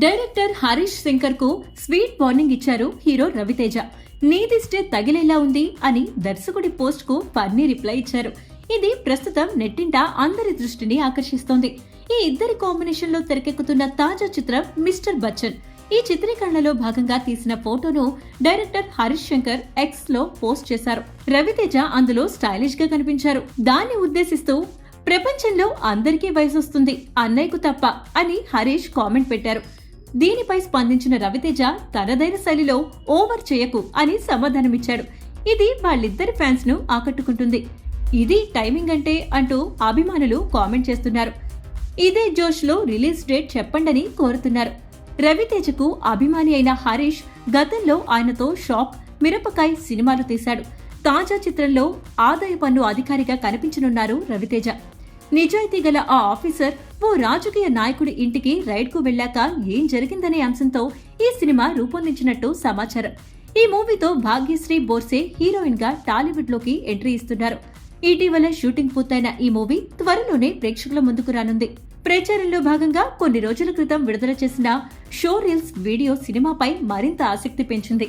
Director Harish Shankar కు sweet warning ఇచ్చారు hero Raviteja. నీదిష్టే తగిలేలా ఉంది అని దర్శకుడి పోస్ట్ కు ఫన్నీ రిప్లై ఇచ్చారు. ఇది ప్రస్తుతం నెట్టింట అందరి దృష్టిని ఆకర్షిస్తోంది. ఈ ఇద్దరి కాంబినేషన్ లో తెరకెక్కుతున్న తాజా చిత్రం మిస్టర్ బచ్చన్. ఈ చిత్రీకరణలో భాగంగా తీసిన ఫోటోను డైరెక్టర్ హరీష్ శంకర్ ఎక్స్ లో పోస్ట్ చేశారు. రవితేజ అందులో స్టైలిష్ గా కనిపించారు. దాన్ని ఉద్దేశిస్తూ ప్రపంచంలో అందరికీ వయసొస్తుంది, అన్నయ్యకు తప్ప అని హరీష్ కామెంట్ పెట్టారు. దీనిపై స్పందించిన రవితేజ తనదైన శైలిలో ఓవర్ చేయకు అని సమాధానమిచ్చాడు. ఇది వాళ్ళిద్దరి ఫ్యాన్స్ ను ఆకట్టుకుంటుంది. ఇది టైమింగ్ అంటే అంటూ అభిమానులు కామెంట్ చేస్తున్నారు. ఇదే జోష్ లో రిలీజ్ డేట్ చెప్పండని కోరుతున్నారు. రవితేజకు అభిమాని అయిన హరీష్ గతంలో ఆయనతో షాక్, మిరపకాయ్ సినిమాలు తీశాడు. తాజా చిత్రంలో ఆదాయ పన్ను అధికారిగా కనిపించనున్నారు రవితేజ. నిజాయితీ గల ఆ ఆఫీసర్ ఓ రాజకీయ నాయకుడి ఇంటికి రైడ్ కు వెళ్లాక ఏం జరిగిందనే అంశంతో ఈ సినిమా రూపొందించినట్టు సమాచారం. ఈ మూవీతో భాగ్యశ్రీ బోర్సే హీరోయిన్ గా టాలీవుడ్ లోకి ఎంట్రీ ఇస్తున్నారు. ఇటీవల షూటింగ్ పూర్తయిన ఈ మూవీ త్వరలోనే ప్రేక్షకుల ముందుకు రానుంది. ప్రచారంలో భాగంగా కొన్ని రోజుల క్రితం విడుదల చేసిన షో రీల్స్ వీడియో సినిమాపై మరింత ఆసక్తి పెంచింది.